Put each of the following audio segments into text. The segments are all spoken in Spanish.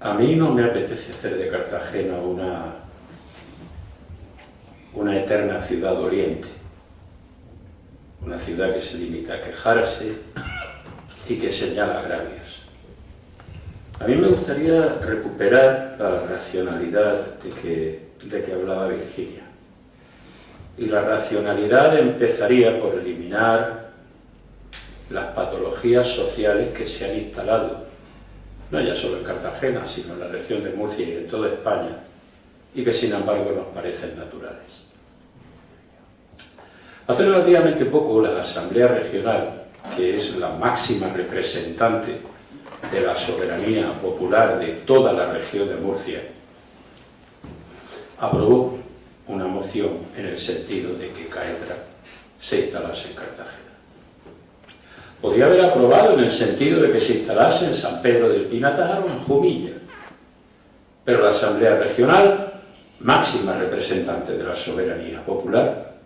A mí no me apetece hacer de Cartagena una eterna ciudad doliente, una ciudad que se limita a quejarse y que señala agravios. A mí me gustaría recuperar la racionalidad de que hablaba Virginia. Y la racionalidad empezaría por eliminar las patologías sociales que se han instalado, no ya solo en Cartagena, sino en la región de Murcia y en toda España, y que sin embargo nos parecen naturales. Hace relativamente poco la Asamblea Regional, que es la máxima representante de la soberanía popular de toda la región de Murcia, aprobó una moción en el sentido de que Caetra se instalase en Cartagena. Podría haber aprobado en el sentido de que se instalase en San Pedro del Pinatar o en Jumilla, pero la Asamblea Regional, máxima representante de la soberanía popular,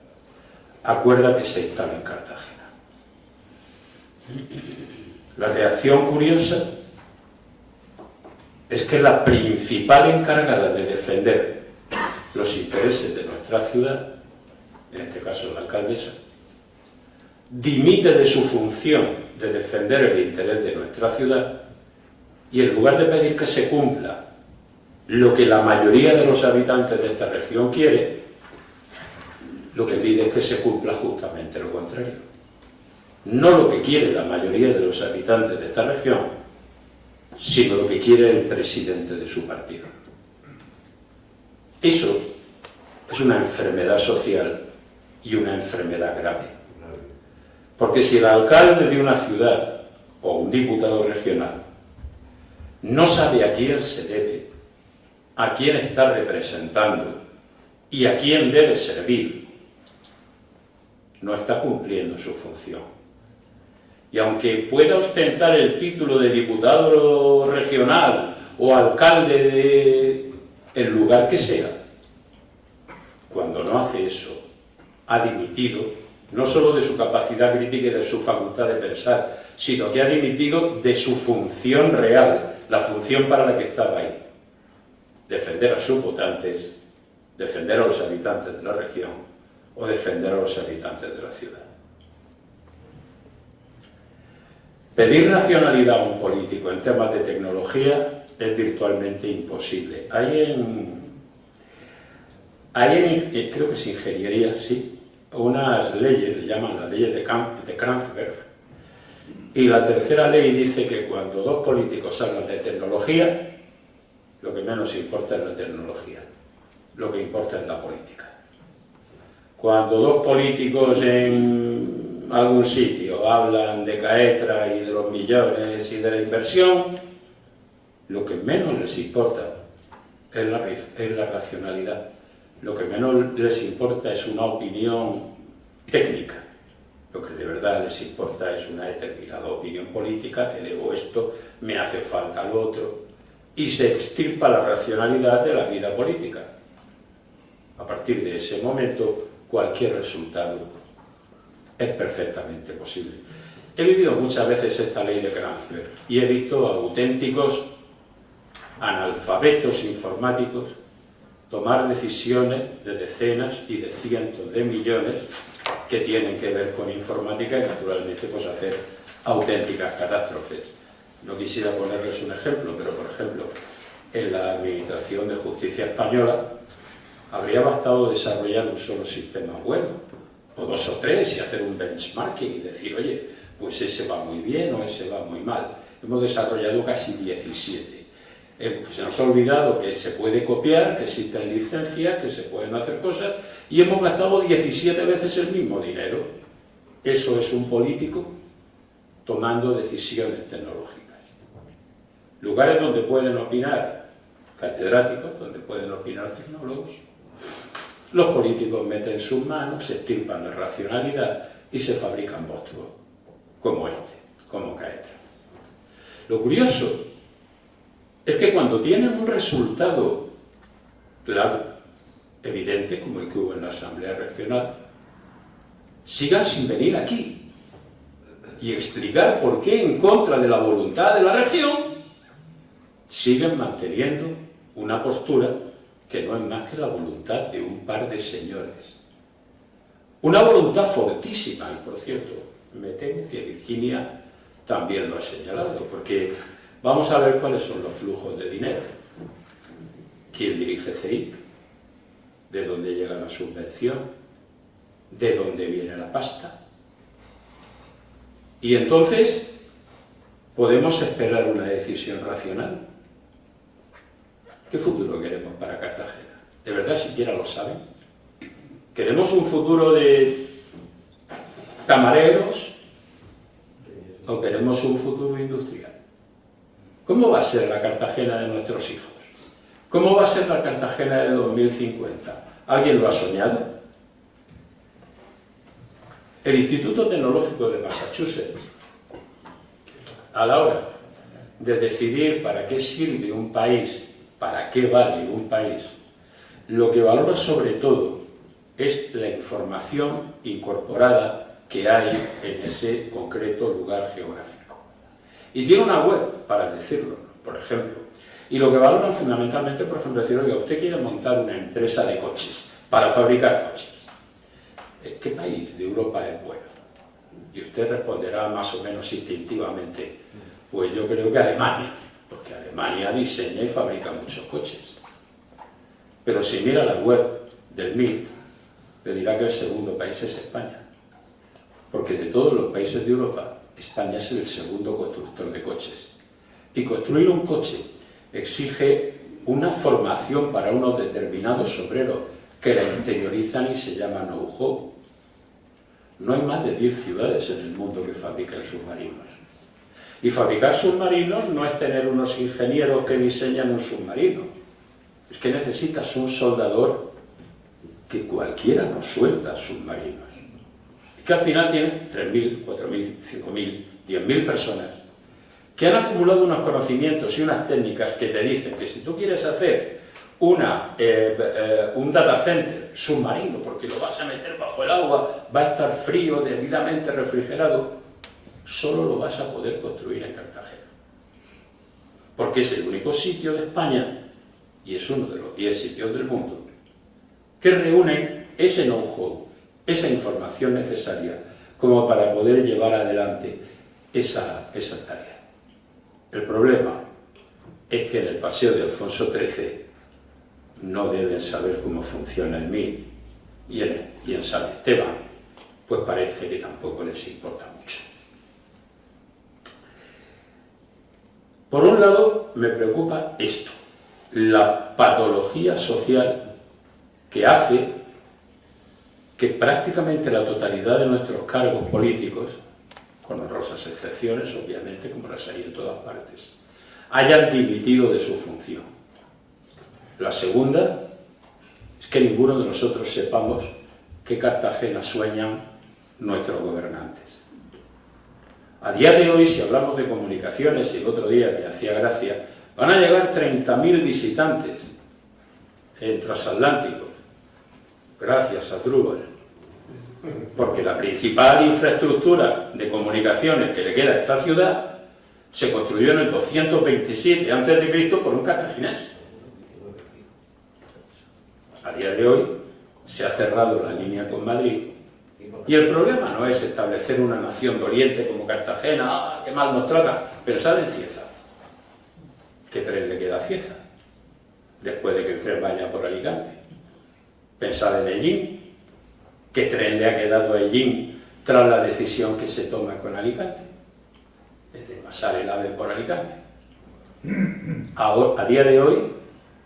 acuerda que se instale en Cartagena. La reacción curiosa es que la principal encargada de defender los intereses de nuestra ciudad, en este caso la alcaldesa, dimite de su función de defender el interés de nuestra ciudad y en lugar de pedir que se cumpla lo que la mayoría de los habitantes de esta región quiere, lo que pide es que se cumpla justamente lo contrario. No lo que quiere la mayoría de los habitantes de esta región, sino lo que quiere el presidente de su partido. Eso es una enfermedad social y una enfermedad grave. Porque si el alcalde de una ciudad o un diputado regional no sabe a quién se debe, a quién está representando y a quién debe servir, no está cumpliendo su función. Y aunque pueda ostentar el título de diputado regional o alcalde del lugar que sea, cuando no hace eso, ha dimitido no solo de su capacidad crítica y de su facultad de pensar, sino que ha dimitido de su función real, la función para la que estaba ahí. Defender a sus votantes, defender a los habitantes de la región o defender a los habitantes de la ciudad. Pedir racionalidad a un político en temas de tecnología es virtualmente imposible. Creo que es ingeniería, sí, unas leyes, le llaman las leyes de Kranzberg, y la tercera ley dice que cuando dos políticos hablan de tecnología, lo que menos importa es la tecnología, lo que importa es la política. Cuando dos políticos en algún sitio hablan de Caetra y de los millones y de la inversión, lo que menos les importa es la racionalidad. Lo que menos les importa es una opinión técnica. Lo que de verdad les importa es una determinada opinión política, te debo esto, me hace falta lo otro, y se extirpa la racionalidad de la vida política. A partir de ese momento, cualquier resultado es perfectamente posible. He vivido muchas veces esta ley de Kranzberg y he visto auténticos analfabetos informáticos tomar decisiones de decenas y de cientos de millones que tienen que ver con informática y naturalmente pues hacer auténticas catástrofes. No quisiera ponerles un ejemplo, pero por ejemplo, en la Administración de Justicia española habría bastado desarrollar un solo sistema bueno, o dos o tres, y hacer un benchmarking y decir, oye, pues ese va muy bien o ese va muy mal. Hemos desarrollado casi 17. Se nos ha olvidado que se puede copiar, que existen licencias, que se pueden hacer cosas, y hemos gastado 17 veces el mismo dinero. Eso es un político tomando decisiones tecnológicas. Lugares donde pueden opinar catedráticos, donde pueden opinar tecnólogos, los políticos meten sus manos, se extirpan la racionalidad y se fabrican monstruos como este, como Caetra. Lo curioso es que cuando tienen un resultado claro, evidente, como el que hubo en la Asamblea Regional, sigan sin venir aquí y explicar por qué, en contra de la voluntad de la región, siguen manteniendo una postura que no es más que la voluntad de un par de señores. Una voluntad fortísima, y por cierto, me temo que Virginia también lo ha señalado, porque vamos a ver cuáles son los flujos de dinero. ¿Quién dirige CEIC? ¿De dónde llega la subvención? ¿De dónde viene la pasta? Y entonces, ¿podemos esperar una decisión racional? ¿Qué futuro queremos para Cartagena? ¿De verdad siquiera lo saben? ¿Queremos un futuro de camareros o queremos un futuro industrial? ¿Cómo va a ser la Cartagena de nuestros hijos? ¿Cómo va a ser la Cartagena de 2050? ¿Alguien lo ha soñado? El Instituto Tecnológico de Massachusetts, a la hora de decidir para qué sirve un país, para qué vale un país, lo que valora sobre todo es la información incorporada que hay en ese concreto lugar geográfico. Y tiene una web para decirlo, por ejemplo. Y lo que valoran fundamentalmente, por ejemplo, es decir, oiga, usted quiere montar una empresa de coches, para fabricar coches. ¿Qué país de Europa es bueno? Y usted responderá más o menos instintivamente, pues yo creo que Alemania, porque Alemania diseña y fabrica muchos coches. Pero si mira la web del MIT, le dirá que el segundo país es España. Porque de todos los países de Europa, España es el segundo constructor de coches. Y construir un coche exige una formación para unos determinados obreros que la interiorizan y se llama know-how. No hay más de 10 ciudades en el mundo que fabrican submarinos. Y fabricar submarinos no es tener unos ingenieros que diseñan un submarino. Es que necesitas un soldador que cualquiera no suelda submarinos. Y que al final tiene 3.000, 4.000, 5.000, 10.000 personas que han acumulado unos conocimientos y unas técnicas que te dicen que si tú quieres hacer un data center submarino, porque lo vas a meter bajo el agua, va a estar frío, debidamente refrigerado, solo lo vas a poder construir en Cartagena. Porque es el único sitio de España, y es uno de los 10 sitios del mundo, que reúnen ese know-how, esa información necesaria, como para poder llevar adelante esa tarea. El problema es que en el Paseo de Alfonso XIII no deben saber cómo funciona el MIT, y en San Esteban, pues parece que tampoco les importa mucho. Por un lado, me preocupa esto, la patología social que hace que prácticamente la totalidad de nuestros cargos políticos, con honrosas excepciones, obviamente, como las hay en todas partes, hayan dimitido de su función. La segunda es que ninguno de nosotros sepamos qué Cartagena sueñan nuestros gobernantes. A día de hoy, si hablamos de comunicaciones, y el otro día me hacía gracia, van a llegar 30.000 visitantes en transatlánticos, gracias a Drupal, porque la principal infraestructura de comunicaciones que le queda a esta ciudad se construyó en el 227 a.C. por un cartaginés. A día de hoy se ha cerrado la línea con Madrid y el problema no es establecer una nación de Oriente como Cartagena, qué mal nos trata. Pensad en Cieza. ¿Qué tren le queda a Cieza después de que el tren vaya por Alicante? Pensad en Ellín. ¿Qué tren le ha quedado a Ellín tras la decisión que se toma con Alicante? Es de pasar el AVE por Alicante. A día de hoy,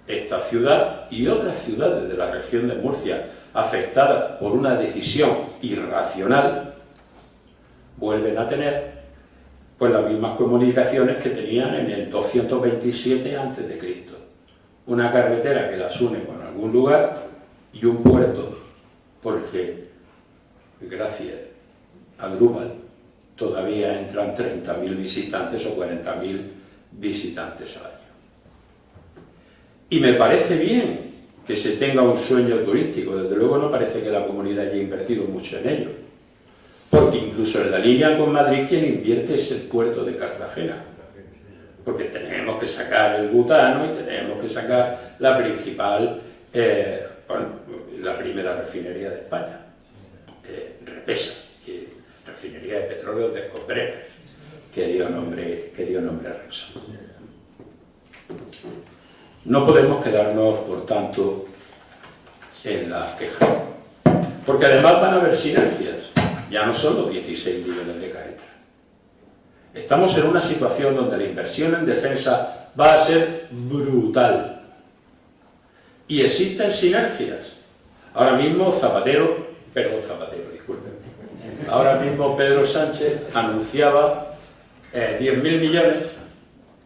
esta ciudad y otras ciudades de la región de Murcia afectadas por una decisión irracional vuelven a tener pues las mismas comunicaciones que tenían en el 227 a.C. Una carretera que las une con algún lugar y un puerto, porque gracias a Drupal todavía entran 30.000 visitantes o 40.000 visitantes al año. Y me parece bien que se tenga un sueño turístico, desde luego no parece que la comunidad haya invertido mucho en ello, porque incluso en la línea con Madrid quien invierte es el puerto de Cartagena, porque tenemos que que sacar el butano y tenemos que sacar la principal, la primera refinería de España, Repesa, refinería de petróleo de Escombreras, que dio nombre a Repsol. No podemos quedarnos, por tanto, en la queja, porque además van a haber sinergias, ya no son los 16 millones de caetas. Estamos en una situación donde la inversión en defensa va a ser brutal, y existen sinergias. Ahora mismo ahora mismo Pedro Sánchez anunciaba 10.000 millones,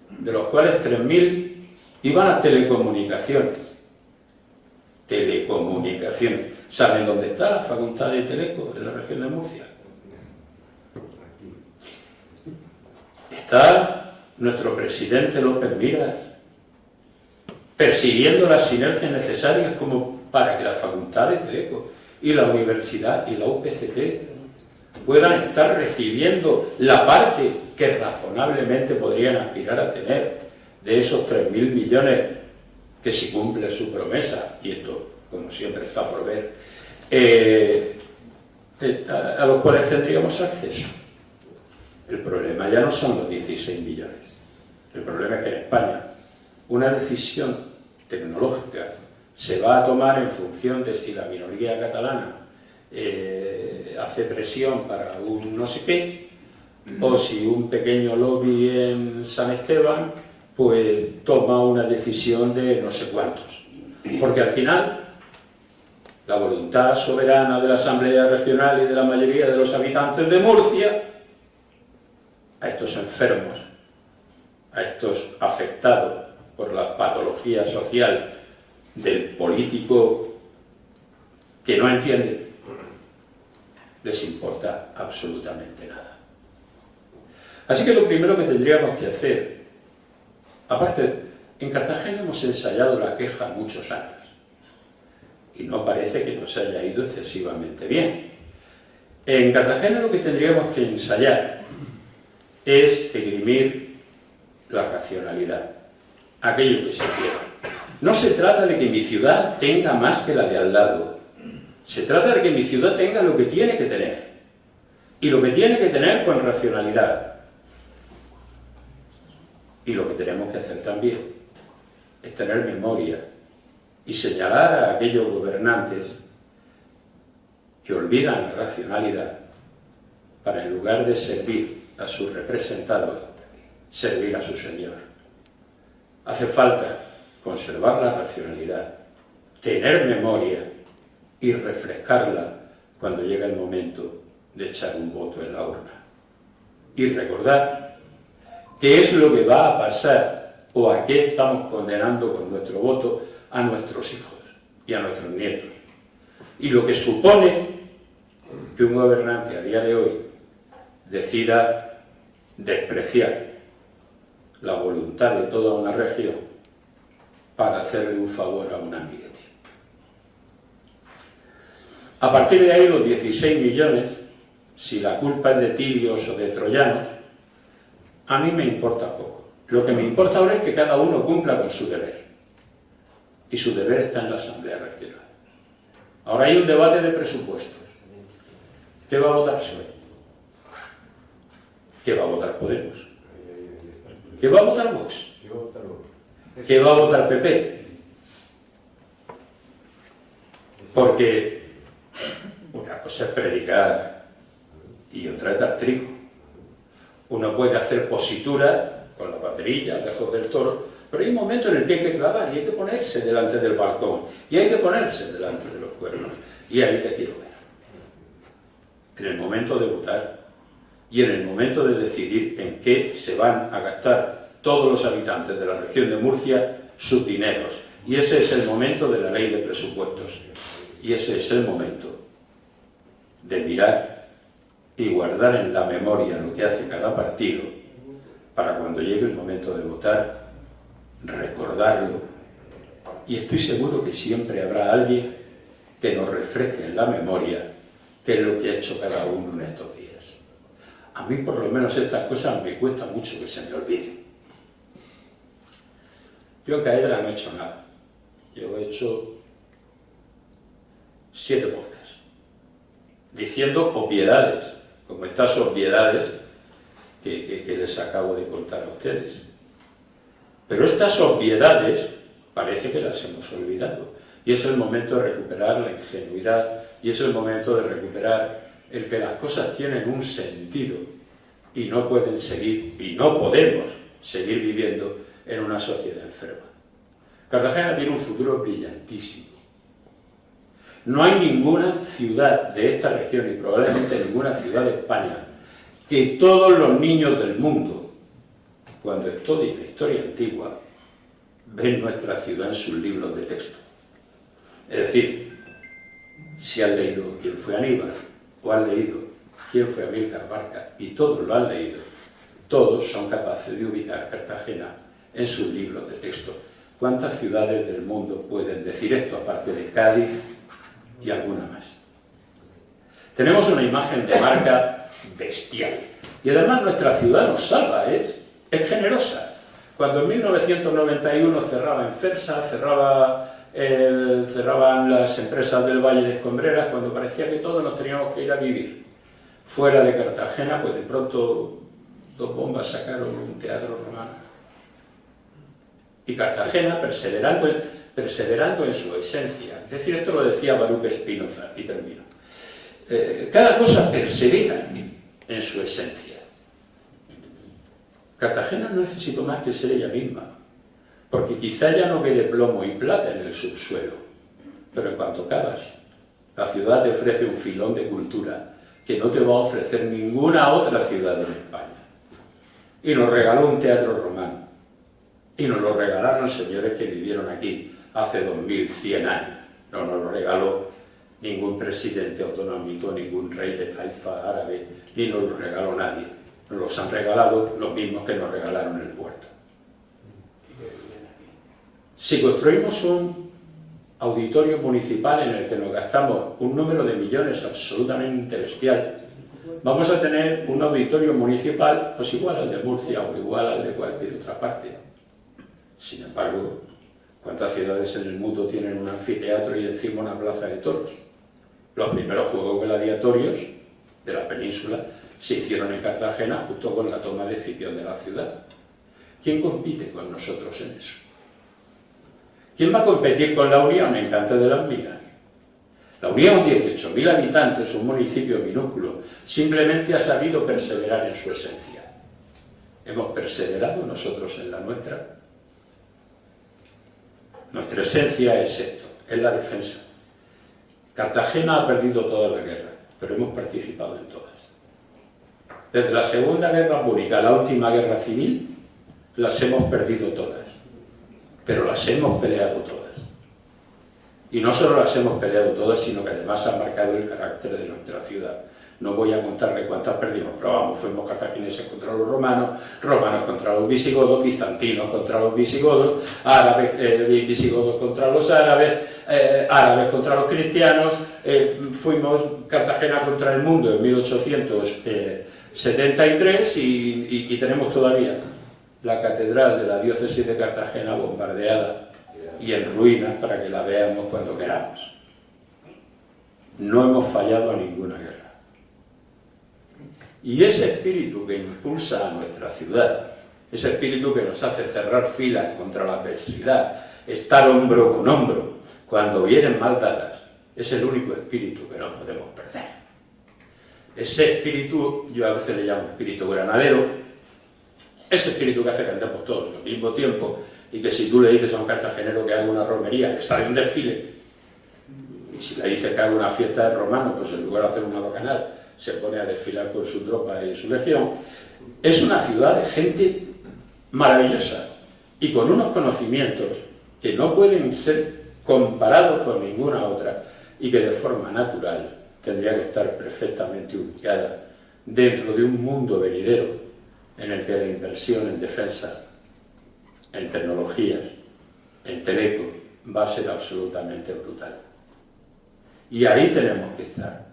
de los cuales 3.000 iban a telecomunicaciones. ¿Saben dónde está la facultad de Teleco? En la región de Murcia. Está nuestro presidente López Miras persiguiendo las sinergias necesarias como para que la facultad de Teleco y la universidad y la UPCT puedan estar recibiendo la parte que razonablemente podrían aspirar a tener de esos 3.000 millones que, si cumple su promesa, y esto como siempre está por ver, a los cuales tendríamos acceso. El problema ya no son los 16 millones. El problema es que en España una decisión tecnológica se va a tomar en función de si la minoría catalana hace presión para un no sé qué, o si un pequeño lobby en San Esteban pues toma una decisión de no sé cuántos. Porque al final la voluntad soberana de la Asamblea Regional y de la mayoría de los habitantes de Murcia, a estos enfermos, a estos afectados por la patología social del político que no entiende, les importa absolutamente nada. Así que lo primero que tendríamos que hacer, aparte, en Cartagena hemos ensayado la queja muchos años y no parece que nos haya ido excesivamente bien. En Cartagena lo que tendríamos que ensayar es esgrimir la racionalidad, aquello que se quiera. No se trata de que mi ciudad tenga más que la de al lado, se trata de que mi ciudad tenga lo que tiene que tener, y lo que tiene que tener con racionalidad. Y lo que tenemos que hacer también es tener memoria y señalar a aquellos gobernantes que olvidan la racionalidad para, en lugar de servir a sus representados, servir a su Señor. Hace falta conservar la racionalidad, tener memoria y refrescarla cuando llega el momento de echar un voto en la urna. Y recordar qué es lo que va a pasar o a qué estamos condenando con nuestro voto a nuestros hijos y a nuestros nietos. Y lo que supone que un gobernante a día de hoy decida despreciar la voluntad de toda una región para hacerle un favor a un amiguete. A partir de ahí, los 16 millones, si la culpa es de tirios o de troyanos, a mí me importa poco. Lo que me importa ahora es que cada uno cumpla con su deber. Y su deber está en la Asamblea Regional. Ahora hay un debate de presupuestos. ¿Qué va a votar PSOE? ¿Qué va a votar Podemos? ¿Qué va a votar Vox? ¿Qué va a votar PP? Porque una cosa es predicar y otra es dar trigo. Uno puede hacer positura con la banderilla, lejos del toro, pero hay un momento en el que hay que clavar y hay que ponerse delante del balcón y hay que ponerse delante de los cuernos. Y ahí te quiero ver. En el momento de votar y en el momento de decidir en qué se van a gastar todos los habitantes de la región de Murcia sus dineros. Y ese es el momento de la ley de presupuestos. Y ese es el momento de mirar y guardar en la memoria lo que hace cada partido para cuando llegue el momento de votar, recordarlo. Y estoy seguro que siempre habrá alguien que nos refresque en la memoria qué es lo que ha hecho cada uno en estos días. A mí, por lo menos, estas cosas me cuesta mucho que se me olviden. Yo en Caedra no he hecho nada. Yo he hecho 7 podcasts, diciendo obviedades, como estas obviedades que les acabo de contar a ustedes. Pero estas obviedades parece que las hemos olvidado. Y es el momento de recuperar la ingenuidad, y es el momento de recuperar el que las cosas tienen un sentido y no pueden seguir, y no podemos seguir viviendo en una sociedad enferma. Cartagena tiene un futuro brillantísimo. No hay ninguna ciudad de esta región, y probablemente ninguna ciudad de España, que todos los niños del mundo, cuando estudien la historia antigua, ven nuestra ciudad en sus libros de texto. Es decir, si han leído quién fue Aníbal, o han leído quién fue Amílcar Barca, y todos lo han leído, todos son capaces de ubicar Cartagena en sus libros de texto. ¿Cuántas ciudades del mundo pueden decir esto, aparte de Cádiz y alguna más? Tenemos una imagen de marca bestial. Y además nuestra ciudad nos salva, es generosa. Cuando en 1991 cerraba Enfersa, cerraban las empresas del Valle de Escombreras, cuando parecía que todos nos teníamos que ir a vivir fuera de Cartagena, pues de pronto 2 bombas sacaron un teatro romano. Y Cartagena, perseverando en su esencia, es decir, esto lo decía Baruch Spinoza, y termino, cada cosa persevera en su esencia. Cartagena no necesitó más que ser ella misma, porque quizá ya no quede plomo y plata en el subsuelo, pero en cuanto cavas, la ciudad te ofrece un filón de cultura que no te va a ofrecer ninguna otra ciudad en España. Y nos regaló un teatro romano, y nos lo regalaron señores que vivieron aquí hace 2100 años. No nos lo regaló ningún presidente autonómico, ningún rey de taifa árabe, ni nos lo regaló nadie. Nos los han regalado los mismos que nos regalaron el puerto. Si construimos un auditorio municipal en el que nos gastamos un número de millones absolutamente bestial, vamos a tener un auditorio municipal pues igual al de Murcia o igual al de cualquier otra parte. Sin embargo, ¿cuántas ciudades en el mundo tienen un anfiteatro y encima una plaza de toros? Los primeros juegos gladiatorios de la península se hicieron en Cartagena justo con la toma de Escipión de la ciudad. ¿Quién compite con nosotros en eso? ¿Quién va a competir con la Unión en Cante de las Minas? La Unión, 18.000 habitantes, un municipio minúsculo, simplemente ha sabido perseverar en su esencia. ¿Hemos perseverado nosotros en la nuestra? Nuestra esencia es esto, es la defensa. Cartagena ha perdido toda la guerra, pero hemos participado en todas. Desde la Segunda Guerra Púnica a la última guerra civil, las hemos perdido todas, pero las hemos peleado todas. Y no solo las hemos peleado todas, sino que además han marcado el carácter de nuestra ciudad. No voy a contarle cuántas perdimos, pero vamos, fuimos cartagineses contra los romanos, romanos contra los visigodos, bizantinos contra los visigodos, árabes, visigodos contra los árabes, árabes contra los cristianos, fuimos Cartagena contra el mundo en 1873 y tenemos todavía la catedral de la diócesis de Cartagena bombardeada y en ruinas para que la veamos cuando queramos. No hemos fallado a ninguna guerra. Y ese espíritu que impulsa a nuestra ciudad, ese espíritu que nos hace cerrar filas contra la adversidad, estar hombro con hombro cuando vienen mal dadas, es el único espíritu que no podemos perder. Ese espíritu, yo a veces le llamo espíritu granadero, ese espíritu que hace que andemos todos al mismo tiempo y que si tú le dices a un cartagenero que haga una romería, le sale un desfile. Y si le dices que haga una fiesta de romanos, pues en lugar de hacer una bacanal, se pone a desfilar con su tropa y su legión. Es una ciudad de gente maravillosa y con unos conocimientos que no pueden ser comparados con ninguna otra y que de forma natural tendría que estar perfectamente ubicada dentro de un mundo venidero en el que la inversión en defensa, en tecnologías, en teleco, va a ser absolutamente brutal. Y ahí tenemos que estar.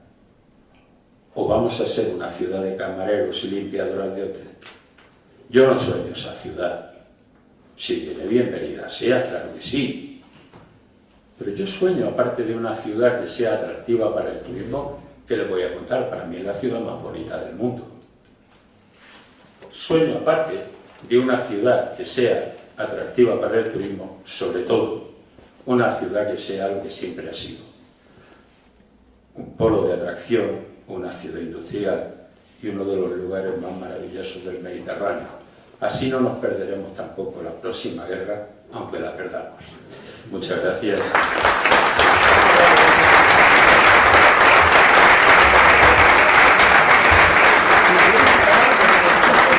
¿O vamos a ser una ciudad de camareros y limpiadoras de hotel? Yo no sueño esa ciudad. Si viene, bienvenida sea, claro que sí. Pero yo sueño, aparte de una ciudad que sea atractiva para el turismo, que les voy a contar, para mí es la ciudad más bonita del mundo. Sueño, aparte de una ciudad que sea atractiva para el turismo, sobre todo, una ciudad que sea lo que siempre ha sido. Un polo de atracción, una ciudad industrial y uno de los lugares más maravillosos del Mediterráneo. Así no nos perderemos tampoco la próxima guerra, aunque la perdamos. Muchas gracias.